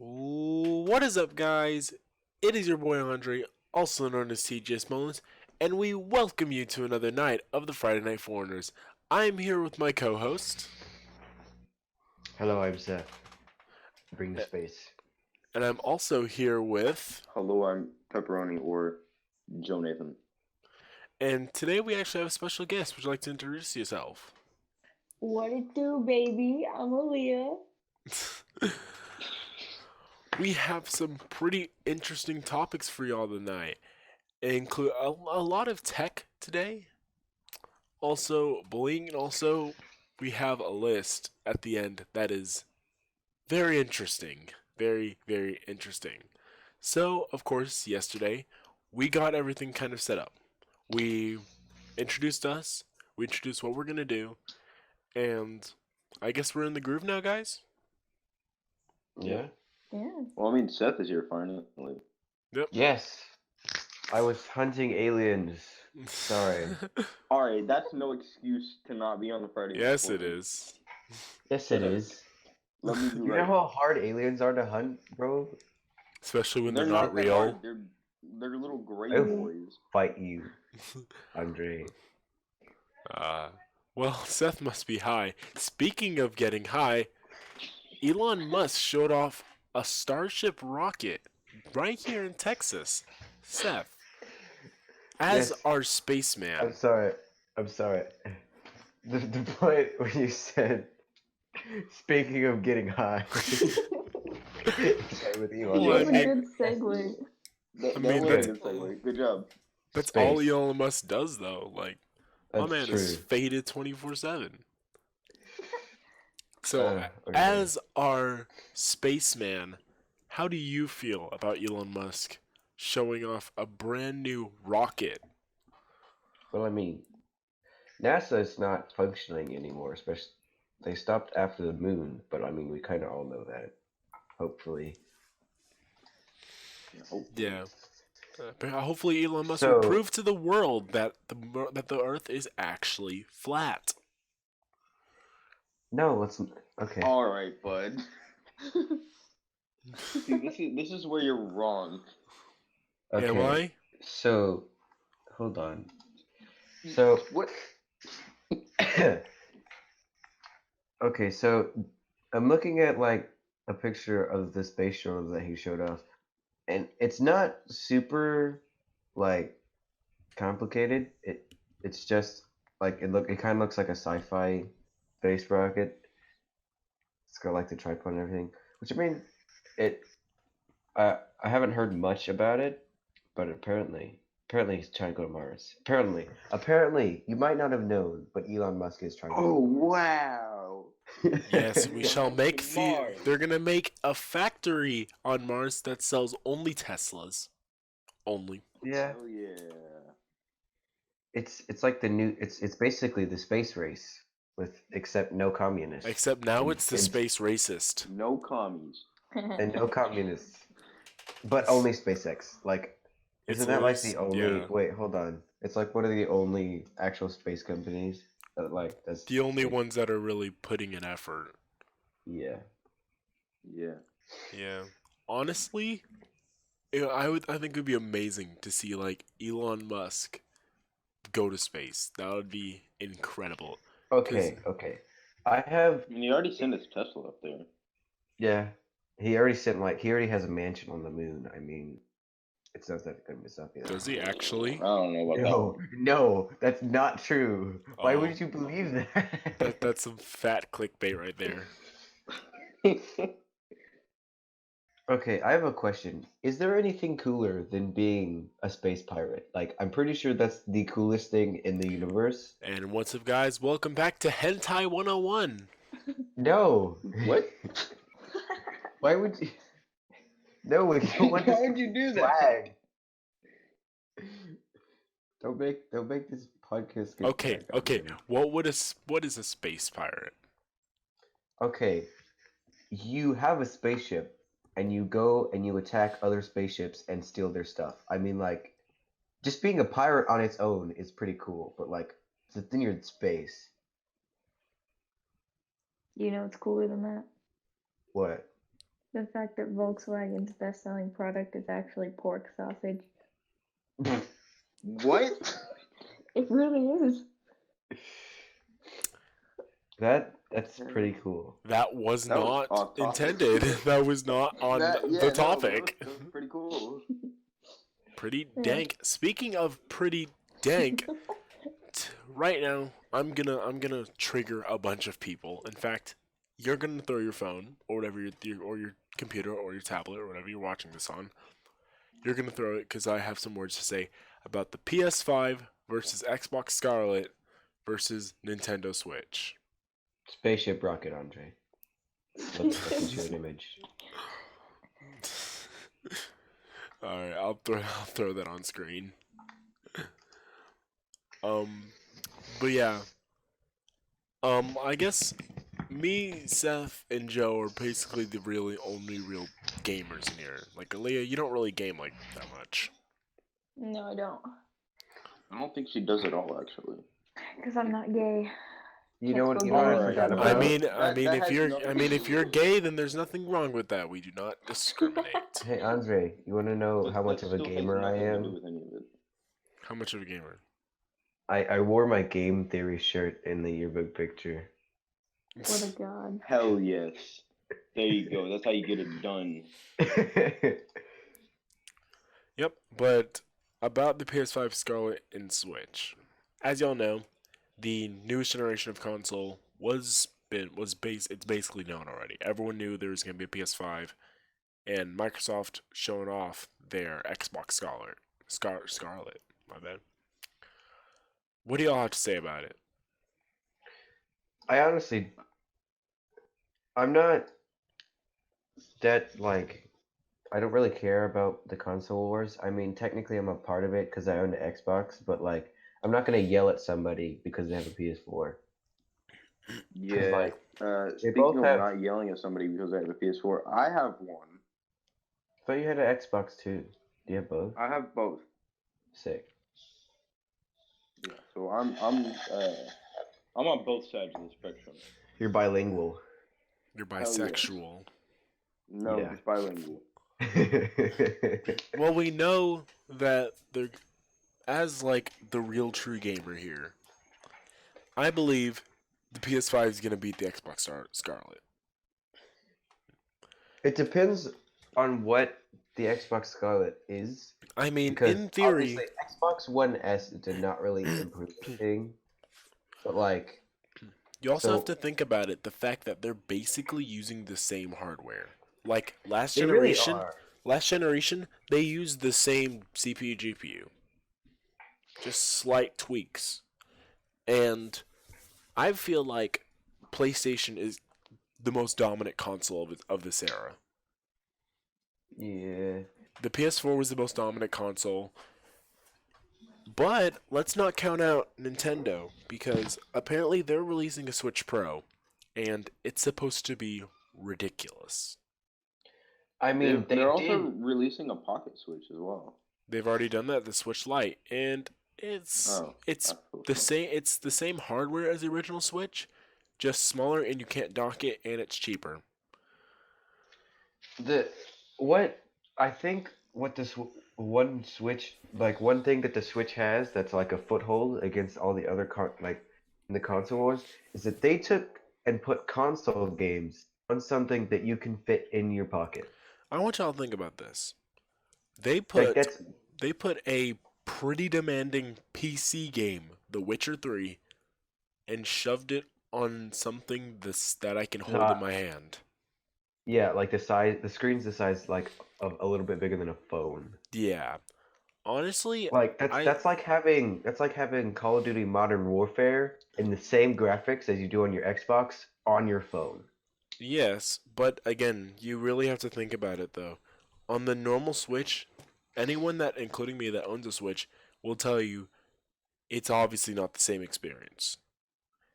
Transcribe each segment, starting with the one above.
What is up, guys? It is your boy Andre, also known as TGS Mullins, and we welcome you to another night of the Friday Night Foreigners. I am here with my co-host, Hello, I'm Seth. Bring the space. and I'm also here with, Hello, I'm Pepperoni or Joe Nathan. and today we actually have a special guest. Would you like to introduce yourself? What it do, baby? I'm Aaliyah. We have some pretty interesting topics for y'all tonight. It include a lot of tech today, also bullying, and also we have a list at the end that is very interesting. Very, very interesting. So, of course, yesterday we got everything kind of set up. We introduced us, we introduced what we're gonna do, and I guess we're in the groove now, guys. Yeah? Yeah. Well, I mean, Seth is here finally. Yes. I was hunting aliens. Sorry. Alright, that's no excuse to not be on the Friday. Yes, it Foreigners. is. Yes, it is. Let me be You know right. how hard aliens are to hunt, bro? Especially when they're They're not that real. hard. They're little gray Oh. boys. Fight you, Andre. Well, Seth must be high. Speaking of getting high, Elon Musk showed off a Starship rocket right here in Texas. Seth, as Yes. our spaceman. I'm sorry. The point when you said, speaking of getting high. Sorry, with Elon Well, That Musk. was a good segue. That I mean, was a that's- good segue. Good job. That's Space. all Elon Musk does, though. Like, my That's man true. is faded 24/7. So, Okay. as our spaceman, how do you feel about Elon Musk showing off a brand new rocket? Well, I mean, NASA is not functioning anymore, especially they stopped after the moon, but I mean, we kind of all know that. Hopefully. Yeah. But hopefully Elon Musk So- will prove to the world that the Earth is actually flat. No, let's. Okay. Alright, bud. See, this is where you're wrong. Okay. Am I? So, hold on. So, What? okay, so I'm looking at like a picture of the space shuttle that he showed off, and it's not super like complicated. It's just like it kind of looks like a sci-fi space rocket. It's got like the tripod and everything, which I mean, it. I haven't heard much about it, but apparently he's trying to go to Mars. Apparently, you might not have known, but Elon Musk is trying to. Oh, wow. Yes, we shall make Mars. they're gonna make a factory on Mars that sells only Teslas. Only. Yeah. Oh, yeah. It's like the new. It's basically the space race with except no communists. Except now it's the And- space racist. No commies. and no communists, but only SpaceX. Like, isn't that like the only? Yeah. Wait, hold on. It's like one of the only actual space companies that like that's The only like, ones that are really putting an effort. Yeah. Yeah. Yeah. Honestly, I think it would be amazing to see like Elon Musk go to space. That would be incredible. Okay. I have. I mean, he already sent his Tesla up there. Yeah. He already has a mansion on the moon. I mean, it's not that good. It's not that. Does he actually? I don't know about No, that's not true. Why Oh. would you believe that? That's some fat clickbait right there. that. Okay, I have a question. Is there anything cooler than being a space pirate? Like, I'm pretty sure that's the coolest thing in the universe. And what's up, guys? Welcome back to Hentai 101. No. What? Why would you? No, we don't want Why this would you do that? flag. Don't make this podcast. get Okay, flagged, okay. man. What is a space pirate? Okay, you have a spaceship, and you go and you attack other spaceships and steal their stuff. I mean, like, just being a pirate on its own is pretty cool, but like, then you're in space. You know it's cooler than that? What? The fact that Volkswagen's best-selling product is actually pork sausage. What? It really is. That's pretty cool. That was That was not off topic. intended. That was not on the topic. That was pretty cool. Pretty Yeah. dank. Speaking of pretty dank, right now I'm gonna trigger a bunch of people. In fact, you're gonna throw your phone or whatever or your computer or your tablet or whatever you're watching this on. You're gonna throw it because I have some words to say about the PS5 versus Xbox Scarlet versus Nintendo Switch. Spaceship rocket, Andre. Let's show an image. All right, I'll throw that on screen. But yeah. I guess me, Seth, and Joe are basically the really only real gamers in here. Like, Aaliyah, you don't really game like that much. No, I don't. I don't think she does at all, actually. Because I'm not gay. You know what? Let's You go know what I back to forgot the about? I mean, That if has you're, nothing I mean, to if do you're with it. gay, then there's nothing wrong with that. We do not discriminate. Hey, Andre, you want to know how much That of a still has gamer I nothing to do am? with any of it. How much of a gamer? I wore my game theory shirt in the yearbook picture. What a god. Hell yes. There you go. That's how you get it done. Yep, but about the PS5 Scarlet and Switch. As y'all know, the newest generation of console it's basically known already. Everyone knew there was going to be a PS5 and Microsoft showing off their Xbox Scarlet, my bad. What do y'all have to say about it? I honestly, I'm not that like. I don't really care about the console wars. I mean, technically, I'm a part of it because I own the Xbox, but like, I'm not gonna yell at somebody because they have a PS4. Yeah. like, they Speaking both of have. not yelling at somebody because they have a PS4, I have one. I thought you had an Xbox too. Do you have both? I have both. Sick. Yeah. So I'm on both sides of the spectrum. You're bilingual. You're Hell yes. bisexual. No, Yeah. just bilingual. Well, we know that they're as like the real true gamer here. I believe the PS5 is gonna beat the Xbox Scarlet. It depends on what the Xbox Scarlet is. I mean, Because in theory, obviously Xbox One S did not really improve anything. But like, you also so- have to think about it. The fact that they're basically using the same hardware. Like last they really generation, are. they used the same CPU GPU, just slight tweaks. And I feel like PlayStation is the most dominant console of this era. Yeah. The PS4 was the most dominant console. But let's not count out Nintendo because apparently they're releasing a Switch Pro and it's supposed to be ridiculous. I mean, They're also did. releasing a Pocket Switch as well. They've already done that, the Switch Lite, and it's that's cool. the same hardware as the original Switch, just smaller and you can't dock it and it's cheaper. I think what this one Switch, like one thing that the Switch has that's like a foothold against all the other in the console wars is that they took and put console games on something that you can fit in your pocket. I want y'all to think about this. They Like put a pretty demanding PC game, The Witcher 3, and shoved it on something that I can hold in my hand. Yeah, like the screen's the size like of a little bit bigger than a phone. Yeah. Honestly, Like that's like having Call of Duty Modern Warfare in the same graphics as you do on your Xbox on your phone. yes, but again, you really have to think about it though. On the normal Switch, anyone that, including me, that owns a Switch, will tell you it's obviously not the same experience.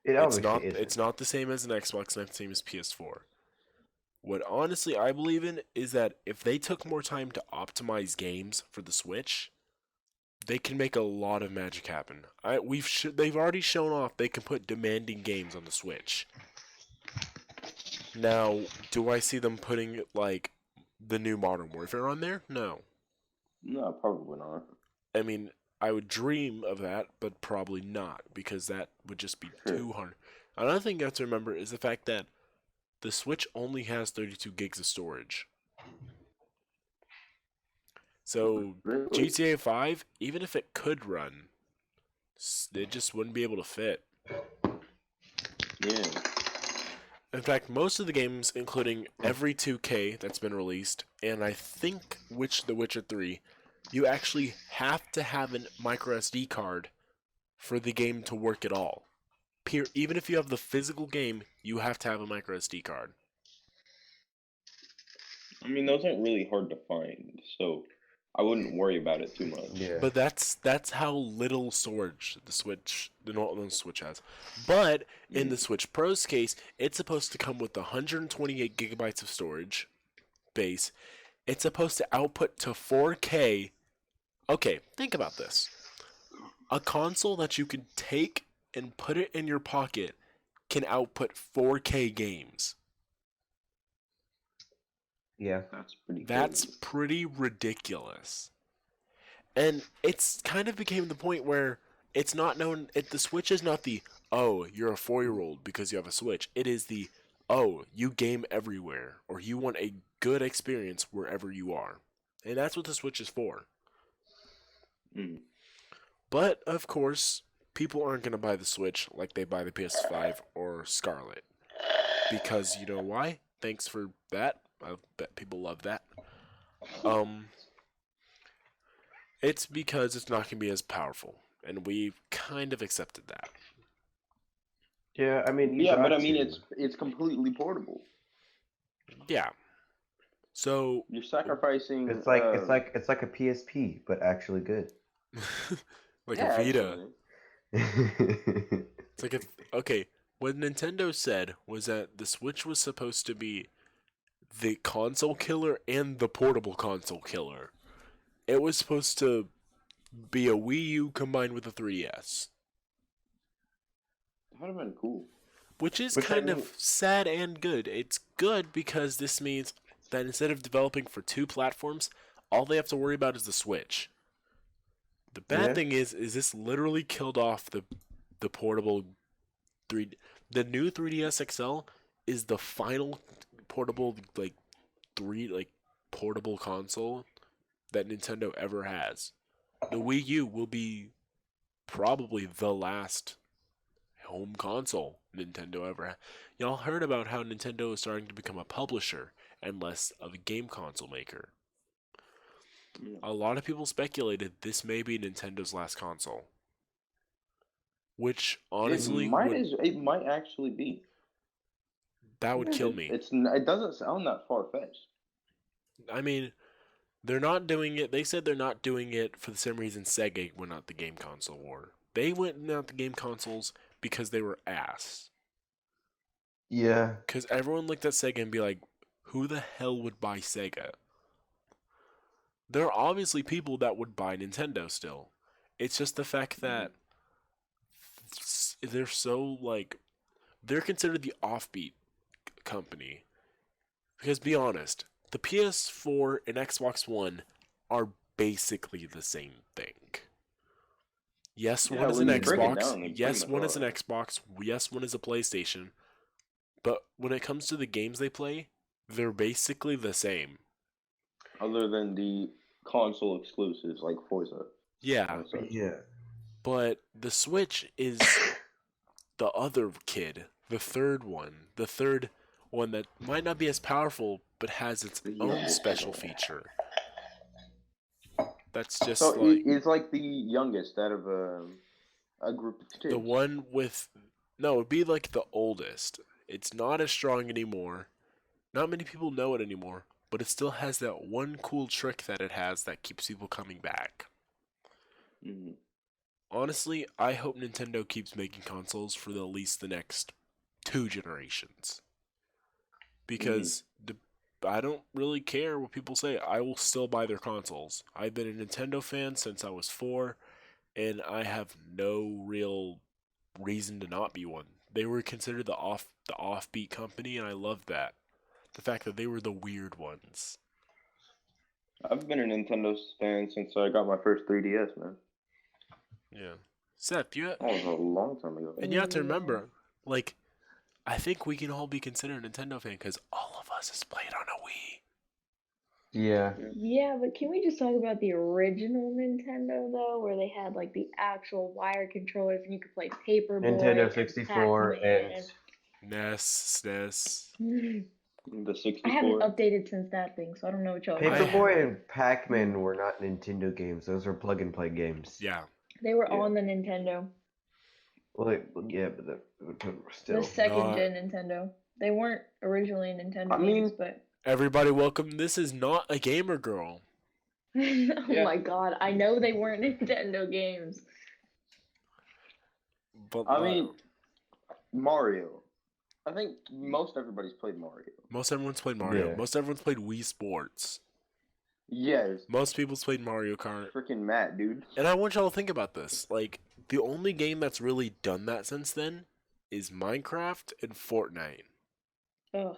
It obviously It's isn't. not the same as an Xbox, not the same as PS4. What honestly I believe in is that if they took more time to optimize games for the Switch, they can make a lot of magic happen. They've already shown off they can put demanding games on the Switch. Now, do I see them putting like the new Modern Warfare on there? No. No, probably not. I mean, I would dream of that, but probably not, because that would just be Sure. too hard. Another thing you have to remember is the fact that the Switch only has 32 gigs of storage. So Really? GTA 5, even if it could run, it just wouldn't be able to fit. Yeah. In fact, most of the games, including every 2K that's been released, and I think The Witcher 3, you actually have to have a micro SD card for the game to work at all. Even if you have the physical game, you have to have a micro SD card. I mean, those aren't really hard to find, so I wouldn't worry about it too much. Yeah. But that's how little storage the normal Switch has. But in the Switch Pro's case, it's supposed to come with 128 gigabytes of storage base. It's supposed to output to 4K. Okay, think about this. A console that you can take and put it in your pocket can output 4K games. Yeah. That's pretty. That's crazy. pretty ridiculous. And it's kind of became the point where it's not known. The Switch is not the, oh, you're a 4-year-old because you have a Switch. It is the, oh, you game everywhere, or you want a good experience wherever you are. And that's what the Switch is for. Mm. But, of course, people aren't going to buy the Switch like they buy the PS5 or Scarlet. Because, you know why? Thanks for that. I bet people love that. It's because it's not going to be as powerful. And we've kind of accepted that. Yeah, I mean, Yeah, but I mean, it's completely portable. Yeah. So You're sacrificing. it's like a PSP, but actually good. like yeah, a Vita. actually. It's like okay. What Nintendo said was that the Switch was supposed to be the console killer and the portable console killer. It was supposed to be a Wii U combined with a 3DS. That would have been cool. Which is Which I kind mean- of sad and good. It's good because this means that instead of developing for 2 platforms, all they have to worry about is the Switch. The bad Yeah. thing is this literally killed off the portable 3. The new 3DS XL is the final portable portable console that Nintendo ever has. The Wii U will be probably the last home console Nintendo ever had. Y'all heard about how Nintendo is starting to become a publisher and less of a game console maker. Yeah. A lot of people speculated this may be Nintendo's last console. Which honestly it might actually be. that would kill me. It doesn't sound that far fetched. I mean, they're not doing it. They said they're not doing it for the same reason Sega went out the game console war. They went out the game consoles because they were ass. Yeah. Because everyone looked at Sega and be like, who the hell would buy Sega? There are obviously people that would buy Nintendo still. It's just the fact that they're so, they're considered the offbeat company. Because be honest, the PS4 and Xbox One are basically the same thing. Yes, Yeah, one is when an you break it Xbox. down, they Yes, pretty one much is an are. Xbox. Yes, one is a PlayStation. But when it comes to the games they play, they're basically the same. Other than the console exclusives like Forza. Yeah, and such. Yeah. but the Switch is the other kid, the third one that might not be as powerful, but has its own special feature. That's just So like it's like the youngest out of a group of kids. the one with no, it'd be like the oldest. It's not as strong anymore. Not many people know it anymore, but it still has that one cool trick that it has that keeps people coming back. Mhm. Honestly, I hope Nintendo keeps making consoles for at least the next 2 generations. Because I don't really care what people say. I will still buy their consoles. I've been a Nintendo fan since I was 4, and I have no real reason to not be one. They were considered the offbeat company, and I love that. The fact that they were the weird ones. I've been a Nintendo fan since I got my first 3DS, man. Yeah. Seth, That was a long time ago. and you have to remember, like, I think we can all be considered a Nintendo fan because all of us has played on a Wii. Yeah. Yeah, but can we just talk about the original Nintendo though, where they had like the actual wire controllers and you could play Paperboy Nintendo and 64 and Pac-Man. NES, SNES. The I haven't 64. updated since that thing, so I don't know what y'all are talking Paperboy about. and Pac-Man were not Nintendo games. Those were plug-and-play games. Yeah. They were Yeah. on the Nintendo, Well, yeah, but the still. second Not- gen Nintendo. They weren't originally Nintendo I mean- games, but Everybody, welcome. This is not a gamer girl. oh Yeah. my god, I know they weren't Nintendo games. But I mean, Mario. I think most everybody's played Mario. most everyone's played Mario. Yeah. Most everyone's played Wii Sports. Yes. Most people's played Mario Kart. Freaking Matt, dude. And I want y'all to think about this. Like, the only game that's really done that since then is Minecraft and Fortnite. Ugh.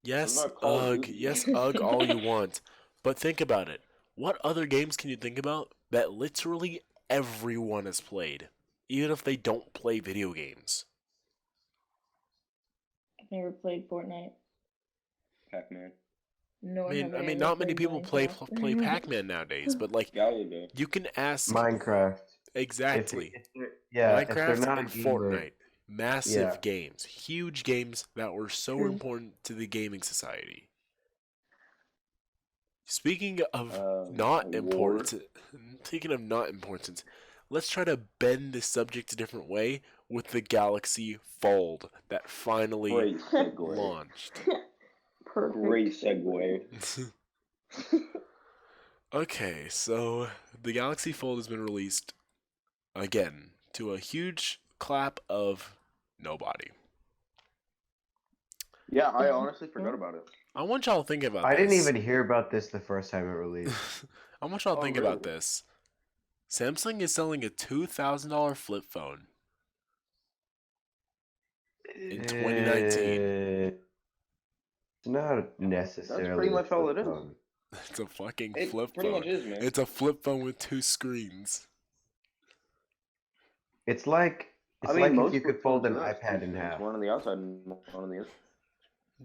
Yes, What about Call of ugh, Duty? yes, ugh, all you want. But think about it. What other games can you think about that literally everyone has played, even if they don't play video games? I've never played Fortnite. Pac-Man. No, I mean, have I not ever many played people play Minecraft. Pac-Man nowadays, but like Galaga. you can ask Minecraft. exactly. Yeah, if they're Minecraft not a and gamer, Fortnite, massive Yeah. games, huge games that were so True. important to the gaming society. Speaking of War. speaking of not important, let's try to bend this subject a different way with the Galaxy Fold that finally Great segue. launched. Perfect. Great segue. Okay, so the Galaxy Fold has been released again to a huge clap of nobody. Yeah, I honestly forgot about it. I want y'all to think about I this. didn't even hear about this the first time it released. I want y'all to Oh, think about really? this. Samsung is selling a $2,000 flip phone. In 2019. It's not necessarily. That's pretty a much all flip it is. phone. It's a fucking It flip pretty phone. much is, man. It's a flip phone with 2 screens. It's like I mean, like if most you could flip fold phones an are iPad in two half. screens, one on the outside and one on the inside.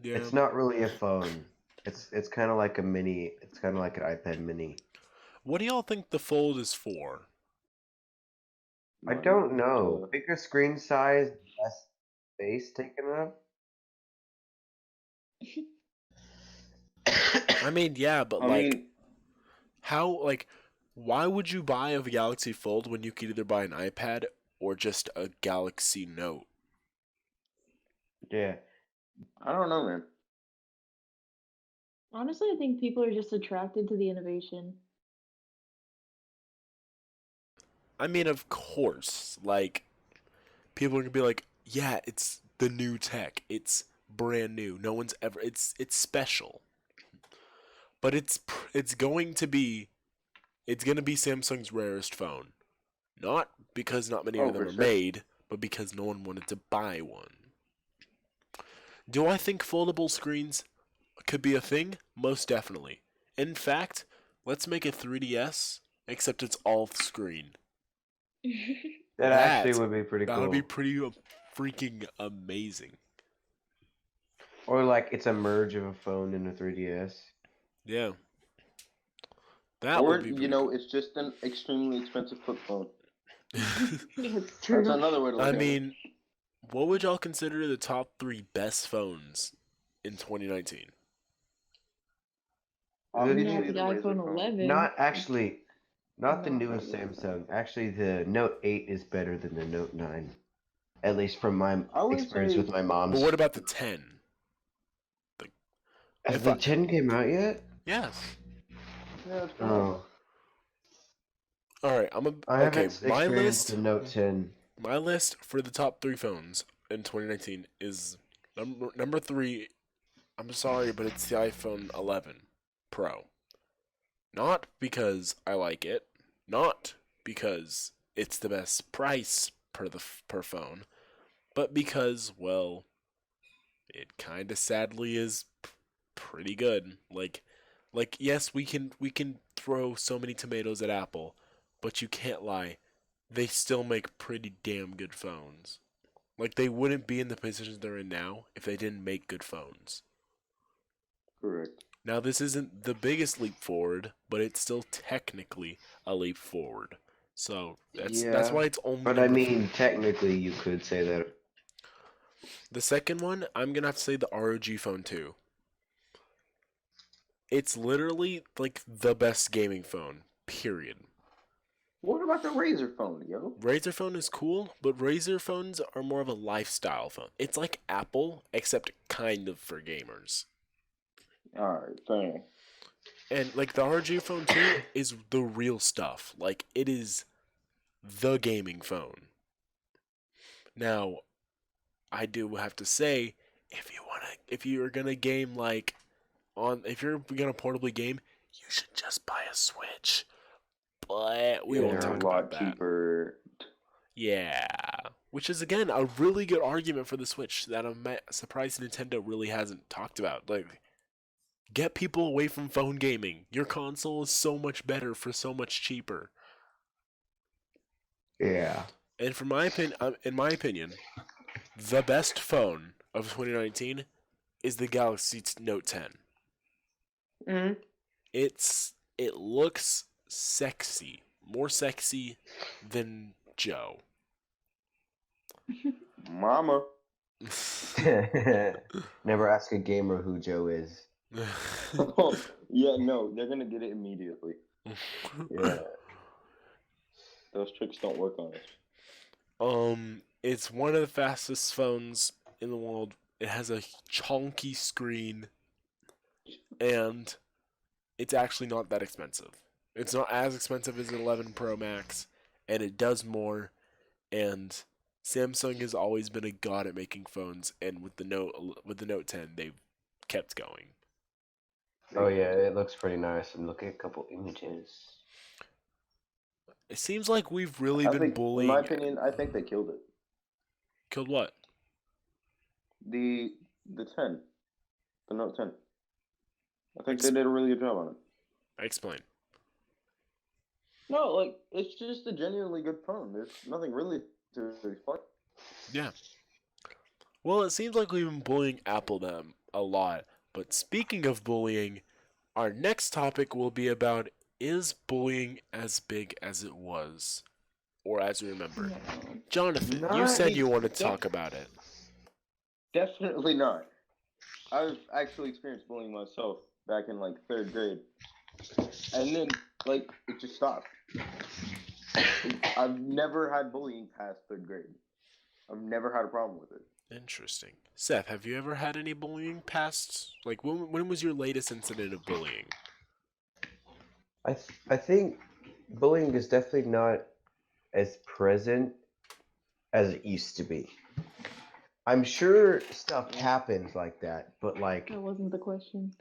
Yeah. It's not really a phone. It's kind of like a mini. It's kind of like an iPad mini. What do y'all think the Fold is for? I Mine, don't know. Bigger screen size, less space taken up. I mean, yeah, but I like, mean, how, like, why would you buy a Galaxy Fold when you could either buy an iPad or just a Galaxy Note? Yeah. I don't know, man. Honestly, I think people are just attracted to the innovation. I mean, of course, like, people are gonna be like, yeah, it's the new tech. It's brand new. No one's ever. It's special. But it's going to be Samsung's rarest phone. Not because not many Oh, of them for are sure. made, but because no one wanted to buy one. Do I think foldable screens could be a thing? Most definitely. In fact, let's make a 3DS, except it's all screen. That actually would be pretty That cool. would be pretty freaking amazing. Or like it's a merge of a phone and a 3DS. Yeah. That Or, would be pretty it's just an extremely expensive flip phone. cool. It's That's true. another way to look I at it. mean, what would y'all consider the top 3 best phones in 2019? Obviously, Not the the Razr iPhone phone. 11. Not the Not newest that good. Samsung. Actually, the Note 8 is better than the Note 9. At least from my I would experience say- with my mom's. But what about the 10? Has if the I- 10 came out yet? Yes. Yeah, it's Oh, All right, I haven't experienced the Note 10. My list for the top 3 phones in 2019 is number 3. I'm sorry, but it's the iPhone 11 Pro. Not because I like it, not because it's the best price per phone, but because, well, it kind of sadly is pretty good. Like yes, we can throw so many tomatoes at Apple, but you can't lie, they still make pretty damn good phones. Like they wouldn't be in the positions they're in now if they didn't make good phones. Correct. Now this isn't the biggest leap forward, but it's still technically a leap forward. So that's Yeah, why it's only but I number mean, 3. technically, you could say that. The second one, I'm gonna have to say the ROG Phone 2. It's literally like the best gaming phone. Period. What about the Razor phone, yo? Razer phone is cool, but Razer phones are more of a lifestyle phone. It's like Apple, except kind of for gamers. Alright, fair. And like the RG phone 2 is the real stuff. Like it is the gaming phone. Now, I do have to say, if you're gonna game if you're gonna portably game, you should just buy a Switch. But we Yeah, won't they're talk a lot about that. cheaper. Yeah, which is again a really good argument for the Switch that I'm surprised Nintendo really hasn't talked about. Like, get people away from phone gaming. Your console is so much better for so much cheaper. Yeah. And in my opinion, the best phone of 2019 is the Galaxy Note 10. Mm-hmm. It looks sexy, more sexy than Joe. Mama. Never ask a gamer who Joe is. Yeah, no, they're gonna get it immediately. Yeah. Those tricks don't work on us. It's one of the fastest phones in the world. It has a chunky screen, and it's actually not that expensive. It's not as expensive as the 11 Pro Max, and it does more. And Samsung has always been a god at making phones, and with the Note 10, they've kept going. Oh yeah, it looks pretty nice. I'm looking at a couple images. It seems like we've really I been think, in bullying. my opinion, I think they killed it. Killed what? The 10, the Note 10. I think they did a really good job on it. Explain. No, like it's just a genuinely good phone. There's nothing really to explain. Yeah. Well, it seems like we've been bullying Apple them a lot. But speaking of bullying, our next topic will be about, is bullying as big as it was? Or as we remember? No. Jonathan, you Not- said you wanted to talk about it. Definitely not. I've actually experienced bullying myself back in like 3rd grade, and then like it just stopped. I've never had bullying past 3rd grade. I've never had a problem with it. Interesting. Seth, have you ever had any bullying past? Like, when was your latest incident of bullying? I think bullying is definitely not as present as it used to be. I'm sure stuff happens like that, but like, That wasn't the question.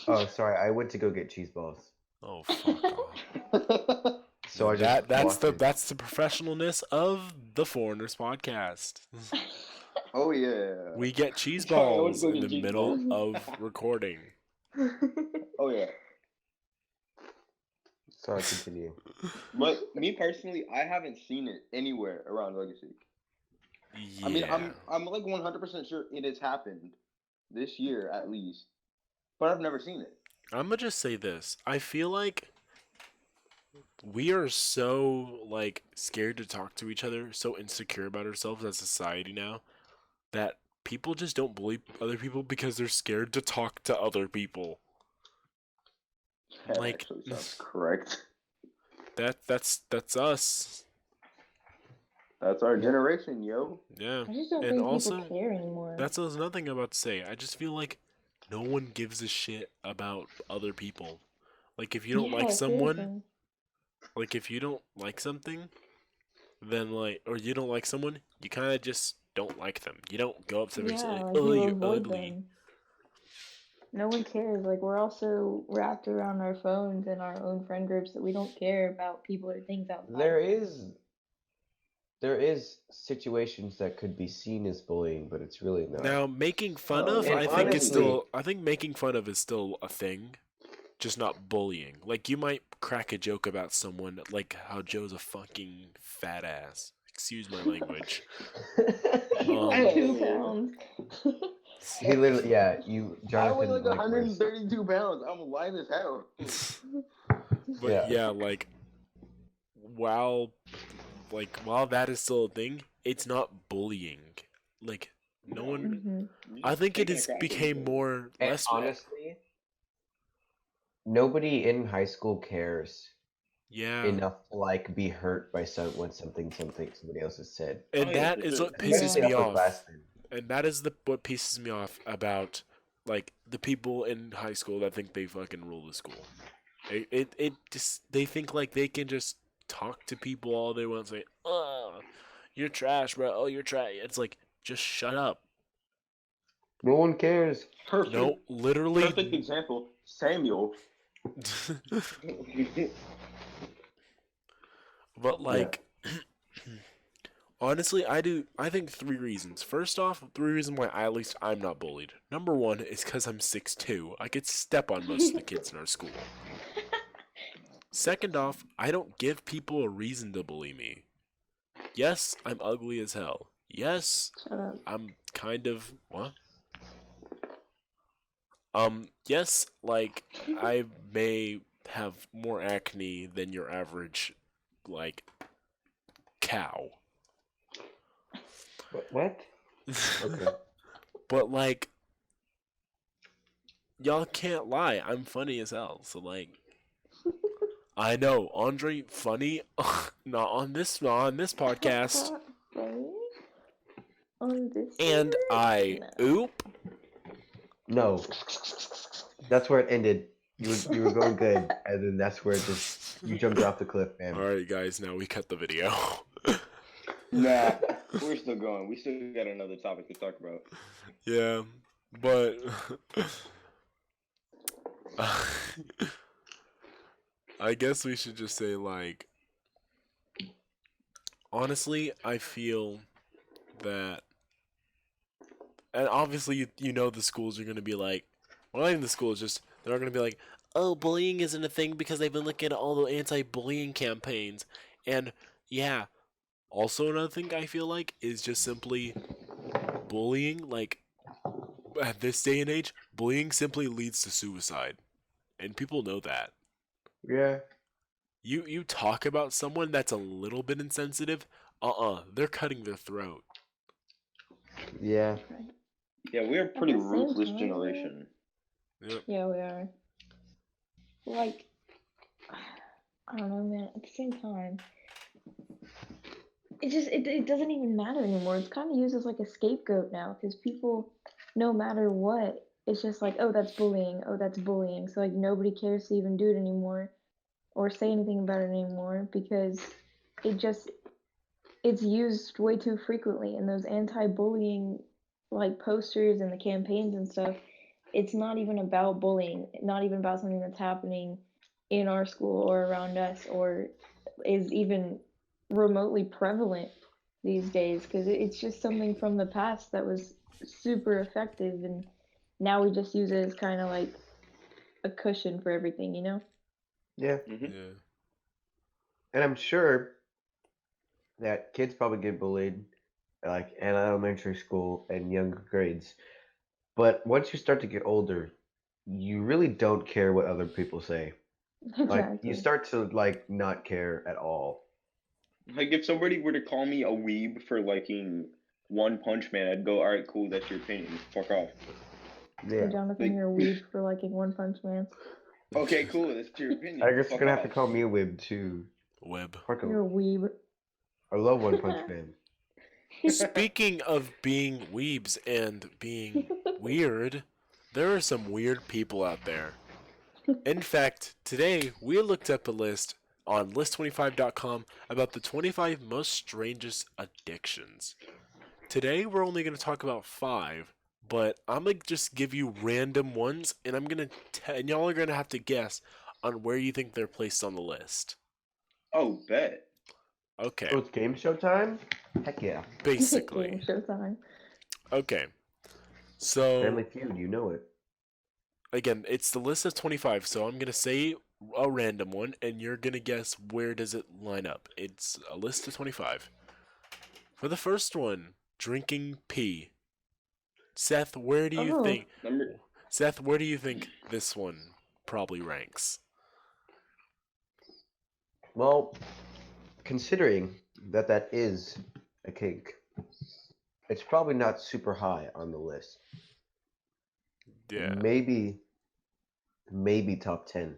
oh, sorry, I went to go get cheese balls, Oh, fuck off. so I just that's walked in. the professionalness of the Foreigners podcast. Oh yeah. We get cheese Sorry, I went balls to go in get the cheese middle balls. of recording. Oh yeah. Sorry, continue. But me personally, I haven't seen it anywhere around Legacy. Yeah. I mean, I'm like 100% sure it has happened this year at least, but I've never seen it. I'm gonna just say this. I feel like we are so like scared to talk to each other, so insecure about ourselves as a society now, that people just don't bully other people because they're scared to talk to other people. That Like, actually sounds correct. That's us. That's our generation, yo. Yeah. I just don't And think also, people care anymore. that's another thing I'm about to say. I just feel like no one gives a shit about other people. Like if you don't like someone, seriously. like if you don't like something, then or you don't like someone, you kind of just don't like them. You don't go up to them and say, Yeah, like "Oh, you you avoid ugly." them. No one cares. Like we're all so wrapped around our phones and our own friend groups that we don't care about people or things outside. There of them. is there is situations that could be seen as bullying, but it's really not. Now, making fun Oh, of, and I think is honestly- still. I think making fun of is still a thing, just not bullying. Like you might crack a joke about someone, like how Joe's a fucking fat ass. Excuse my language. Like 2 Hey. pounds. He literally, yeah, you, I weigh Jonathan. like like, wears- 132 pounds. I'm light as hell. But Yeah. like, while that is still a thing, it's not bullying. Like no one. Mhm. I think it Taking a has crack at became each other. more And less. honestly, nobody in high school cares Yeah, enough to like be hurt by when something somebody else has said. and Oh, yeah, that for is sure. what pisses Especially me upper off. classmen. And that is what pisses me off about like the people in high school that think they fucking rule the school. It just they think like they can just talk to people all they want and say, "Oh, you're trash, bro. Oh, you're trash." It's like just shut up. No one cares. Perfect. No, literally. Perfect example. Samuel. But like, honestly, I think 3 reasons. First off, 3 reasons why at least I'm not bullied. Number one is because I'm 6'2". I could step on most of the kids in our school. Second off, I don't give people a reason to bully me. Yes, I'm ugly as hell. Yes, Shut up. I'm kind of what? Yes, like I may have more acne than your average like cow. What? Okay. But like y'all can't lie. I'm funny as hell. So like I know, Andre funny not on this podcast. Right? On this And one? I No. oop. No. That's where it ended. You were going good, and then that's where you jumped off the cliff, man. Alright guys, now we cut the video. Nah, we're still going. We still got another topic to talk about. Yeah, but I guess we should just say like honestly, I feel that and obviously you know the schools are going to be like well not even the schools just they're going to be like oh bullying isn't a thing because they've been looking at all the anti-bullying campaigns and yeah also another thing I feel like is just simply bullying like at this day and age bullying simply leads to suicide and people know that Yeah. you talk about someone that's a little bit insensitive they're cutting their throat. Yeah. Yeah, we're a pretty At the same ruthless time, generation. Yep. Yeah, we are. Like, I don't know, man. At the same time, it doesn't even matter anymore. It's kind of used as like a scapegoat now because people, no matter what, it's just like, oh, that's bullying. Oh, that's bullying. So like nobody cares to even do it anymore or say anything about it anymore because it's used way too frequently in those anti-bullying like posters and the campaigns and stuff. It's not even about bullying, not even about something that's happening in our school or around us or is even remotely prevalent these days because it's just something from the past that was super effective and now we just use it as kind of like a cushion for everything, you know? Yeah. Mm-hmm. Yeah. And I'm sure that kids probably get bullied like in elementary school and younger grades. But once you start to get older, you really don't care what other people say. Like you Exactly. start to like not care at all. Like if somebody were to call me a weeb for liking One Punch Man, I'd go, all right, cool, that's your opinion. Fuck off. Hey, Yeah. Jonathan, you're a weeb for liking One Punch Man. Okay, cool, that's your opinion. I guess Fuck you're gonna have to off. call me a wib too. Web. Fuck 'em. You're a weeb. I love One Punch Man. Speaking of being weebs and being weird, there are some weird people out there. In fact, today we looked up a list on list25.com about the 25 most strangest addictions. Today we're only going to talk about 5, but I'm going to just give you random ones and I'm going to and y'all are going to have to guess on where you think they're placed on the list. Oh, bet. Okay, Oh, it's game show time? Heck yeah. basically. Game show time. Okay, so Family Feud, you know it. again, it's the list of 25, so I'm gonna say a random one, and you're gonna guess where does it line up. It's a list of 25. For the first one, drinking pee. Seth, where do you Oh. think? Number Seth, where do you think this one probably ranks? Well, considering that that is a kink, it's probably not super high on the list. Yeah. Maybe top 10.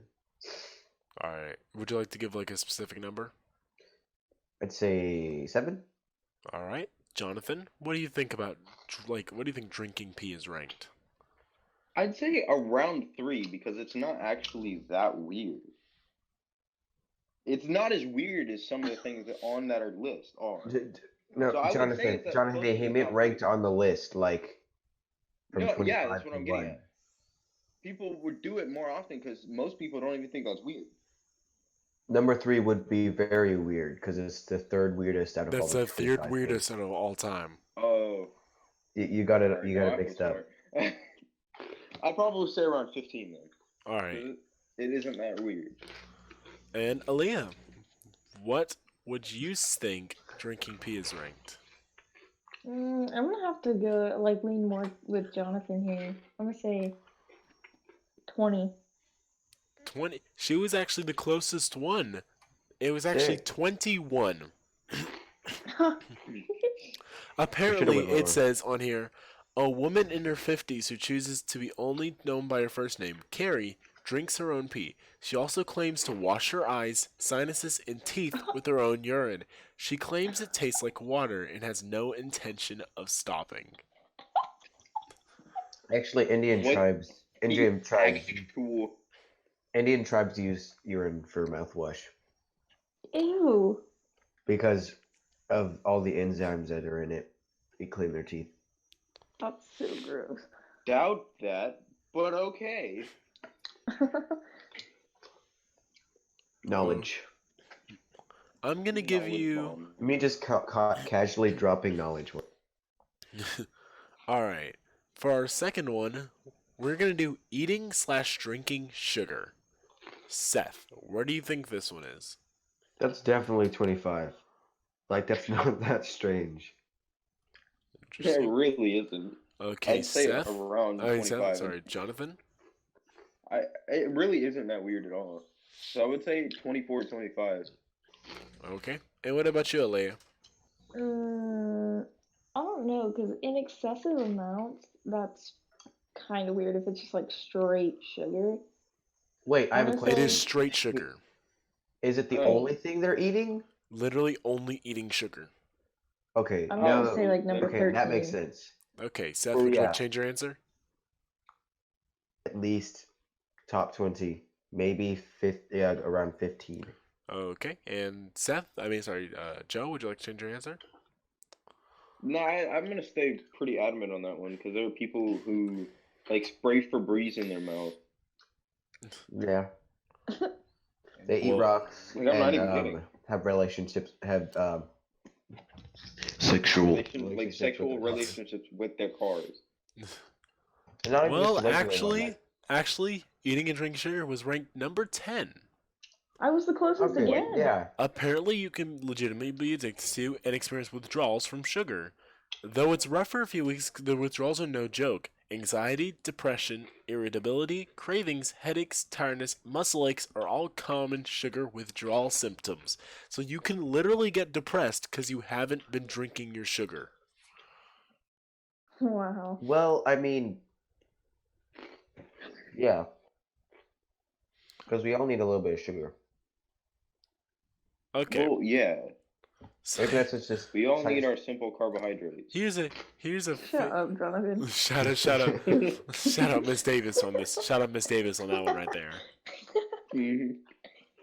All right. Would you like to give like a specific number? I'd say 7. All right. Jonathan, what do you think about what do you think drinking pee is ranked? I'd say around 3 because it's not actually that weird. It's not as weird as some of the things that on that are list are. No, So I would say Jonathan. it's at Jonathan, close to he the meant top ranked 3. on the list, like from No, 25 yeah, that's what to I'm getting 1. at. People would do it more often because most people don't even think that's weird. Number 3 would be very weird because it's the third weirdest out of all That's the the third 25 weirdest things. out of all time. Oh, You got it. sorry, You no, got I it feel mixed up. smart. I'd probably say around 15 then. All right. It isn't that weird. And Aaliyah, what would you think drinking pee is ranked? I'm gonna have to go lean more with Jonathan here. I'm gonna say 20. 20. She was actually the closest one. It was actually Sick. 21. We Apparently, should've went it lower. says on here, a woman in her 50s who chooses to be only known by her first name, Carrie, drinks her own pee. She also claims to wash her eyes, sinuses, and teeth with her own urine. She claims it tastes like water and has no intention of stopping. Actually, Indian What tribes the actual use urine for mouthwash Ew. because of all the enzymes that are in it. They clean their teeth. That's so gross. doubt that, but okay. Knowledge. I'm gonna give Knowledge you. bomb. Me just casually dropping knowledge. Alright. For our second one, we're gonna do eating/drinking sugar. Seth, where do you think this one is? That's definitely 25. Like, that's not that strange. It Interesting. really isn't. Okay, I'd say Seth. around Oh, Seth, 25. sorry, Jonathan. It really isn't that weird at all. So I would say 24, 25. Okay. And what about you, Alea? I don't know, because in excessive amounts, that's kind of weird if it's just like straight sugar. Wait, I have a Honestly- It question. is straight sugar. Is it the Oh. only thing they're eating? Literally only eating sugar. Okay, I'm now gonna say like number okay, 13. that makes sense. Okay, Seth, Oh, would you like yeah. to change your answer? At least top 20, maybe around 15. Okay, and Seth, Joe, would you like to change your answer? No, I'm gonna stay pretty adamant on that one because there are people who like spray Febreze in their mouth. Yeah. They eat Well, rocks like, I'm not even and kidding. have relationships, have sexual Sexual with- relationships with their cars. And not even just Well, the regular one, actually, eating and drinking sugar was ranked number 10. I was the closest okay, again. yeah. Apparently, you can legitimately be addicted to and experience withdrawals from sugar. Though it's rough for a few weeks, the withdrawals are no joke. Anxiety, depression, irritability, cravings, headaches, tiredness, muscle aches are all common sugar withdrawal symptoms. So you can literally get depressed because you haven't been drinking your sugar. Wow. Well, I mean, yeah. Because we all need a little bit of sugar. Okay. Well, yeah, So Maybe that's just we all need our simple carbohydrates. here's a Shut up, Jonathan. shout out Miss Davis on this. Shout out Miss Davis on that one right there. Mhm.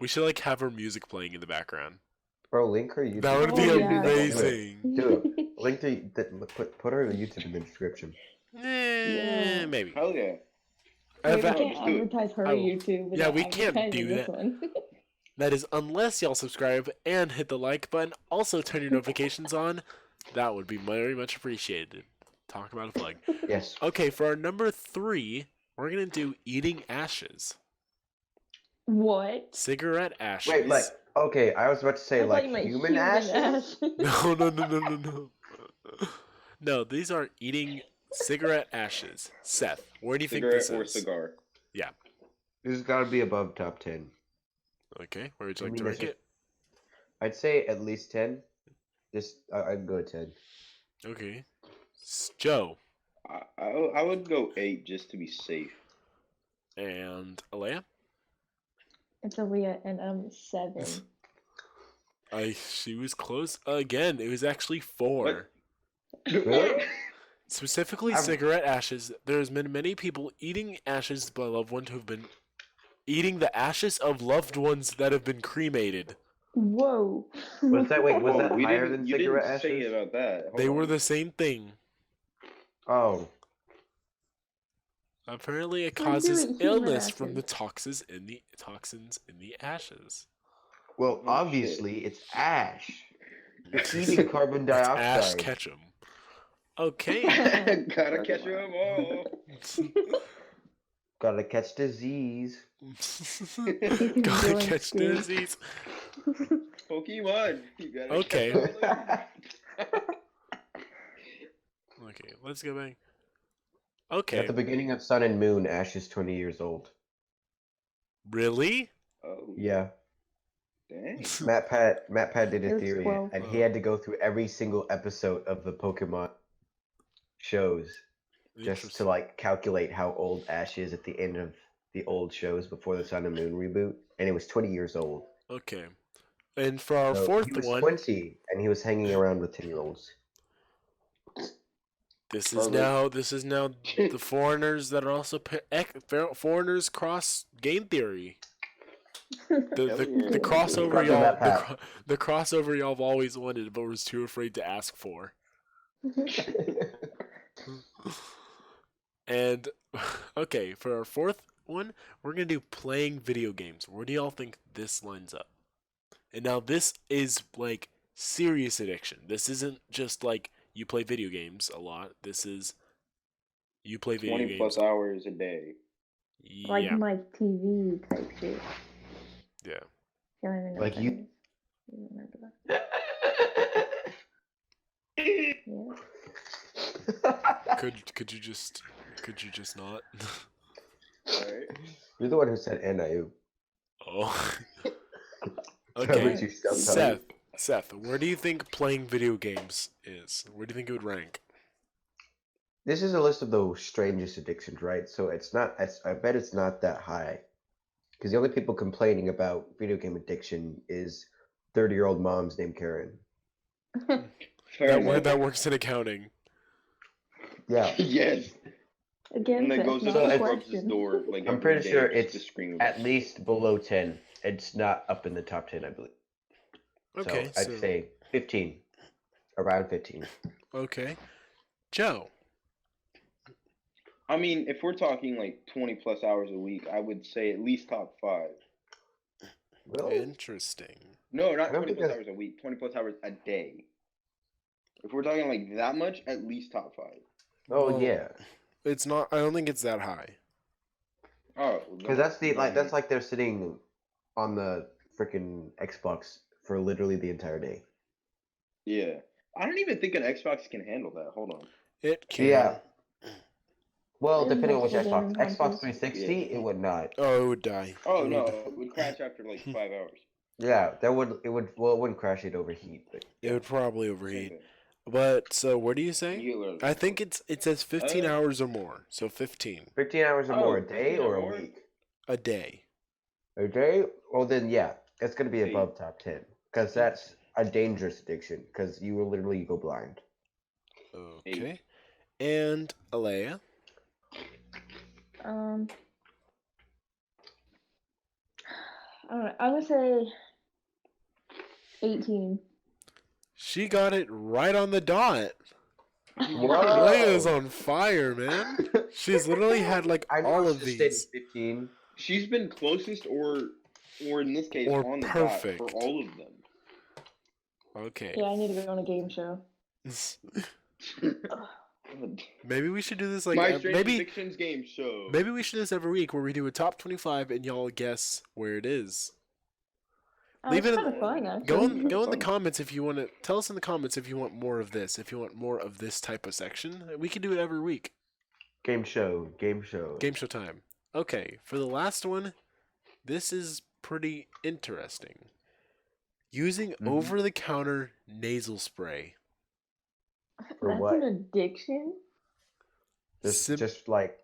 We should like have her music playing in the background. Bro, link her YouTube. That would Oh, be yeah. amazing. Do it. Link put her YouTube in the description. Yeah. Maybe. Hell yeah. Wait, we I've- can't just do it. advertise her I will- YouTube. yeah, we without can't advertising do this that. one. That is, unless y'all subscribe and hit the like button. Also, turn your notifications on. That would be very much appreciated. Talk about a plug. Yes. Okay, for our number 3, we're gonna do eating ashes. What? Cigarette ashes. Wait, like, okay, I was about to say, I thought like, you meant human ashes? ash. No. No, these are eating cigarette ashes. Seth, where do you think Cigarette this or is? cigar? Yeah. This has got to be above top 10. Okay, where would you I like mean, to rank it's it? I'd say at least 10. I'd go 10. Okay. Joe I would go 8 just to be safe. and Alea? It's Aaliyah, and I'm 7. She was close again. It was actually 4. What? Really? Specifically, I'm- cigarette ashes. There's been many people eating ashes by loved ones who have been eating the ashes of loved ones that have been cremated. Whoa. Was that Oh, higher you than didn't cigarette say ashes? about that. Hold They were on. the same thing. Oh, Apparently, it We're causes doing human illness from the ashes. toxins in the ashes. well, Oh, obviously, it's ash. You're eating carbon It's Ash dioxide. Ketchum. Okay. Gotta catch them all. Gotta catch disease. Gotta Going catch scared. disease. Pokemon. You gotta Okay. catch all of them. Okay, let's go back. At Okay, the beginning of Sun and Moon, Ash is 20 years old. really? Oh, Yeah. dang. Matt Pat did It a was theory, 12. and he had to go through every single episode of the Pokemon shows just to Interesting. like calculate how old Ash is at the end of the old shows before the Sun and Moon reboot, and it was 20 years old. Okay. And for our So he fourth was one, 20, and he was hanging around with 10-year-olds. this is Perfect. now the foreigners that are also foreigners cross game theory. The Hell the, yeah. the crossover Cross y'all Matt Pat. the crossover y'all have always wanted but was too afraid to ask for. And okay, for our fourth one, we're gonna do playing video games. Where do y'all think this lines up? And now this is like serious addiction. This isn't just like you play video games a lot. This is you play video 20 games. plus hours a day. Like Yeah, my TV type shit. yeah. You don't even know Like what you- that is. You don't remember that? Yeah. Could you just not? Alright. You're the one who said NIU. Oh. Trevor, Okay, you stop Seth, where do you think playing video games is? Where do you think it would rank? This is a list of the strangest addictions, right? So it's not. I bet it's not that high, because the only people complaining about video game addiction is 30-year-old moms named Karen. Fair enough. That works in accounting. Yeah, Yes. Again, And then that's goes not to a the scrubs his question. door like I'm every pretty day sure just to it's scream at about least below 10. It's not up in the top 10, I believe. Okay, So I'd say 15, around 15. Okay, Joe. I mean, if we're talking like 20 plus hours a week, I would say at least top 5. Really? Interesting. No, I not don't 20 think plus that's- hours a week, 20 plus hours a day. If we're talking like that much, at least top 5. Oh Well, yeah, It's not. I don't think it's that high. Oh, because that's like they're sitting on the freaking Xbox for literally the entire day. Yeah. I don't even think an Xbox can handle that. Hold on. It can. Yeah. Well, There's depending on which multiple Xbox. gaming Xbox consoles. 360, Yeah. it would not. Oh, it would die. Oh It no, would- it would crash after like 5 hours. Yeah, that would. It would. Well, it wouldn't crash. It'd overheat. But It would probably Same overheat. thing. But so, what do you You say? get literally- I think it says 15 Uh, hours or more. So 15 15 hours or more a 15 day or or a more? week. a day. A day? Well, then yeah, it's gonna be Hey. above top 10 because that's a dangerous addiction because you will literally go blind. Okay. And Alea. I don't know. I'm gonna say 18. She got it right on the dot. Whoa. Alea's on fire, man. She's literally had like I know all I of should've stayed these. at 15. She's been closest or or in this case, Or on the perfect. dot for all of them. Okay. Yeah, I need to go on a game show. Maybe we should do this like My Strange maybe Addictions game show. maybe we should do this every week where we do a top 25 and y'all guess where it is. Oh, Leave it's it in- kind of fun, actually. Go in the Fun. comments if you want to tell us in the comments if you want more of this, if you want more of this type of section. We can do it every week. Game show. Game show time. Okay, for the last one, this is pretty interesting. Using over-the-counter nasal spray. For That's what? an addiction? Just like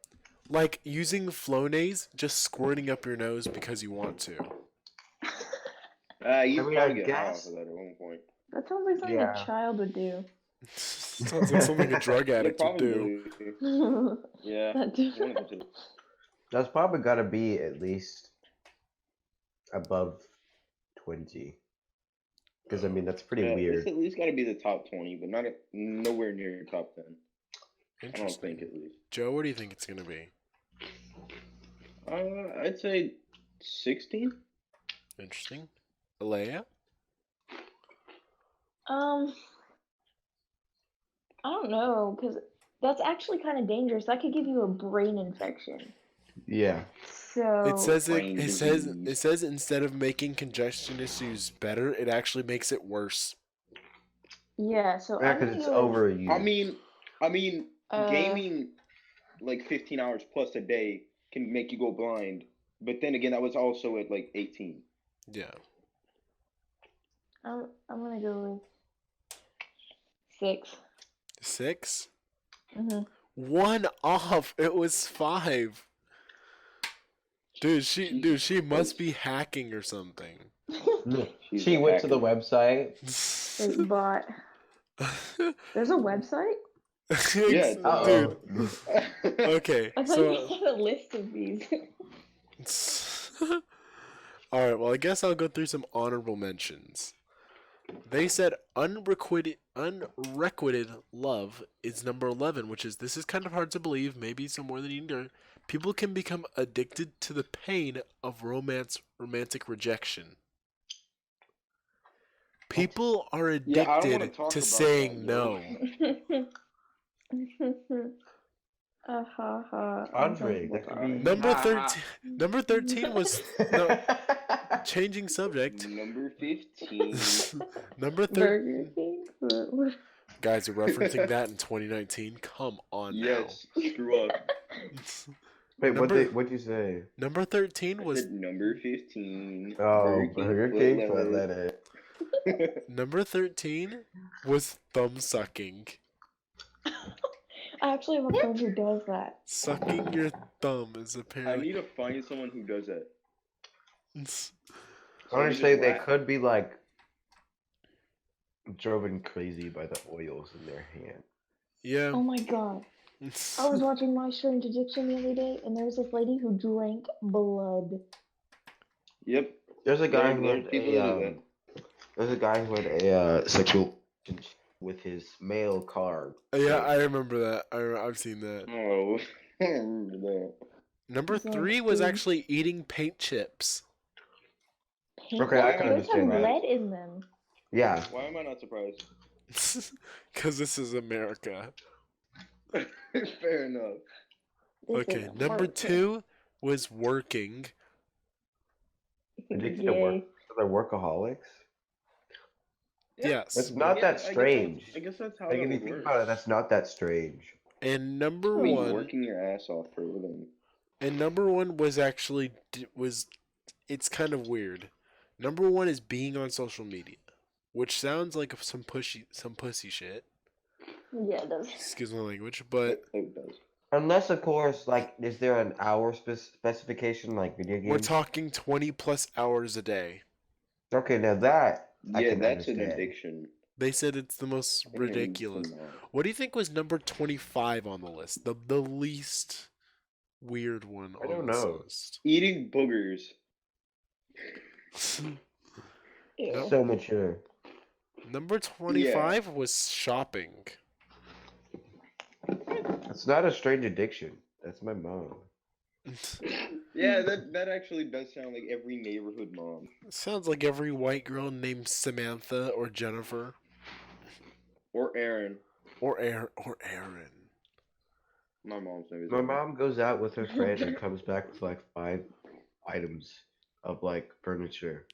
Like using Flonase, just squirting up your nose because you want to. You I mean, probably I get high guess- off of that at one point. That sounds like something Yeah. a child would do. Sounds like something a drug addict would do. Yeah. That dude. One of the two. that's probably got to be at least above 20. Because I mean that's pretty Yeah, weird. It's at least got to be the top 20, but nowhere near your top 10. I don't Interesting. think at least. Joe, what do you think it's gonna be? I'd say 16. Interesting. Alea? I don't know, because that's actually kind of dangerous. That could give you a brain infection. Yeah. So It says brain disease. instead of making congestion issues better, it actually makes it worse. yeah. So Yeah, I'm because gonna it's go with, overused. I mean, Uh, gaming like 15 hours plus a day can make you go blind. But then again, that was also at like 18. Yeah. I'm gonna go with 6. 6? Mhm. 1 off. It was 5. Dude, she must be hacking or something. She's She a went to the hacker. website. Wait, bot. There's a website? Yeah, dude. Uh-oh. Okay, I thought so you had a list of these. all right. Well, I guess I'll go through some honorable mentions. They said unrequited love is number 11, which is this is kind of hard to believe. Maybe some more than you know. People can become addicted to the pain of romantic rejection. People are Yeah, I don't wanna addicted talk to about saying that, no. Ha ha. Andre, that could be Number 13. Number 13 was no, changing subject. Number 15. Number 13. Burger King? What? Guys are referencing that in 2019. Come on Yes, screw up. now. Wait, Number- what'd you say? Number 13 I was said number 15. Oh, Burger King foot foot lettuce. lettuce. number 13 was thumb sucking. I actually have a friend who does that. Sucking your thumb is I apparently. need to find someone who does that. Honestly, they laugh. could be like driven crazy by the oils in their hand. Yeah. Oh my god. I was watching My Strange Addiction the other day, and there was this lady who drank blood. Yep. There's a guy who There are had people who do a there's a guy who had a sexual relationship with his mail card. Yeah, I remember that. I've seen that. Oh, I remember that. Number So 3 was stupid. actually eating paint chips. Paint Okay, I balls? can Those have understand that. lead in them. Yeah. Why am I not surprised? Because this is America. Fair enough. This Okay, is number hardcore. 2 was working. Addicted to work. Yay. So they're workaholics. Yes. That's not that strange. I guess that's how Like that if you would think work. about it, that's not that strange. And number I mean, 1 working your ass off for a living. and number 1 was actually it's kind of weird. Number 1 is being on social media, which sounds like some pussy shit. Yeah, it does. Excuse my language, but It does. Unless, of course, like, is there an hour specification like video games? we're talking 20 plus hours a day. Okay, now that I Yeah, can that's an understand. addiction. They said it's the most And ridiculous. it's not. What do you think was number 25 on the list? The least weird one I on don't this know. list. Eating boogers. Ew. So mature. Number 25 was shopping. That's not a strange addiction. That's my mom. Yeah, that actually does sound like every neighborhood mom. Sounds like every white girl named Samantha or Jennifer Or Aaron. or Aaron. My mom's name is My Aaron. mom goes out with her friend and comes back with like 5 items of like furniture.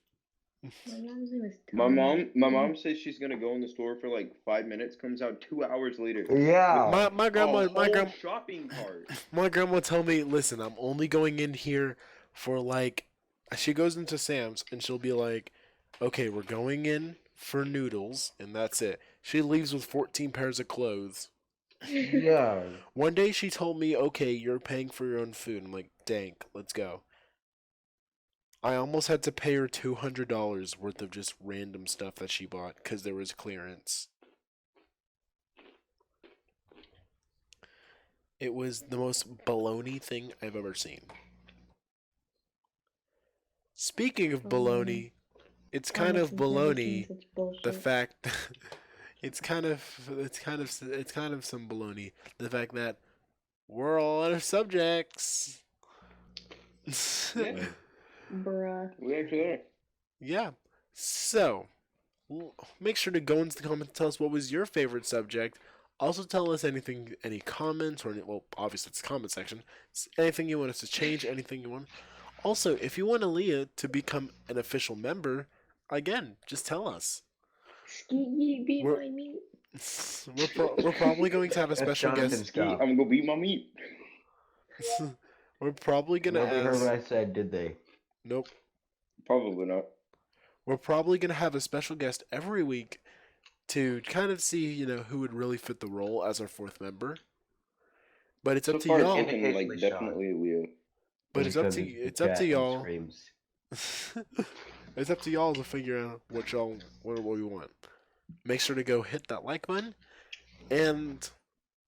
My mom's name is My Tony. mom says she's gonna go in the store for like 5 minutes, comes out 2 hours later. Yeah. My grandma A whole shopping cart. my grandma tell me, listen, I'm only going in here for like, she goes into Sam's and she'll be like, okay, we're going in for noodles and that's it. She leaves with 14 pairs of clothes. Yeah. One day she told me, okay, you're paying for your own food. I'm like, dank, let's go. I almost had to pay her $200 worth of just random stuff that she bought because there was clearance. It was the most baloney thing I've ever seen. Speaking of baloney, it's kind of Comics has never seen baloney such bullshit. the fact it's kind of some baloney the fact that we're all out of subjects. Yeah, Bruh. we actually are. Yeah. So, make sure to go into the comments and tell us what was your favorite subject. Also, tell us anything, any comments, or well, obviously it's the comment section. Anything you want us to change, anything you want. Also, if you want Aaliyah to become an official member, again, just tell us. Skeet yeet beat We're- my meat. We're probably going to have a That's special Jonathan's guest. job. I'm gonna beat my meat. We're probably gonna Nobody heard what ask. I said, did they? Nope. Probably not. We're probably gonna have a special guest every week to kind of see, who would really fit the role as our 4th member. But it's up So to far, y'all. it's looking like Occasionally Sean. definitely Leo. But it's up Because to the it's up cat to and y'all. screams. It's up to y'all to figure out what we want. Make sure to go hit that like button. And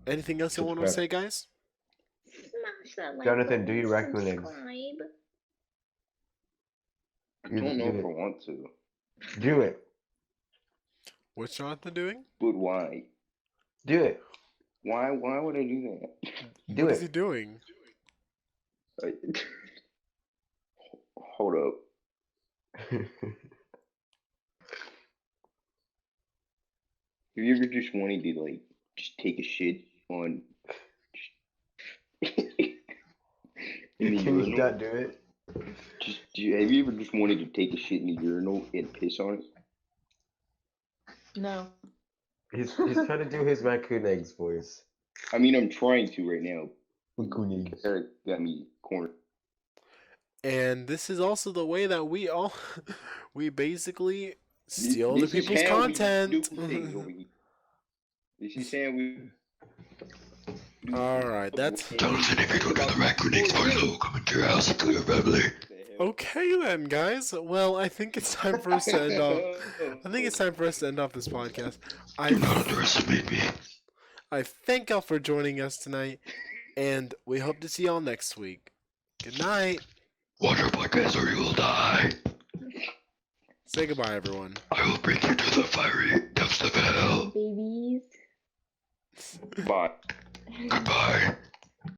anything else you want to say, Subscribe. guys? Smash that like Jonathan, button, do you recommend eggs? subscribe. I don't know Do if I it. want to, Do it. What's Jonathan doing? but why? Do it. Why would I do that? Do What is he it. doing? Hold up. Have you ever just wanted to like just take a shit on in the Can you urinal? not do it? Have you ever just wanted to take a shit in the urinal and piss on it? No. He's trying to do his raccoon eggs voice. I mean, I'm trying to right now. Raccoon eggs. Eric got me cornered. And this is also the way that we basically steal other This is people's how we content. do things over here. This is how we. Alright, that's Jonathan, if you don't get the raccoon eggs for you, come into your house and kill your family. okay then, guys. Well, I think it's time for us to end off. I think it's time for us to end off this podcast. Do not underestimate me. I thank y'all for joining us tonight, and we hope to see y'all next week. Good night. Watch your podcast or you will die. Say goodbye, everyone. I will bring you to the fiery depths of hell. Babies. Bye. Goodbye.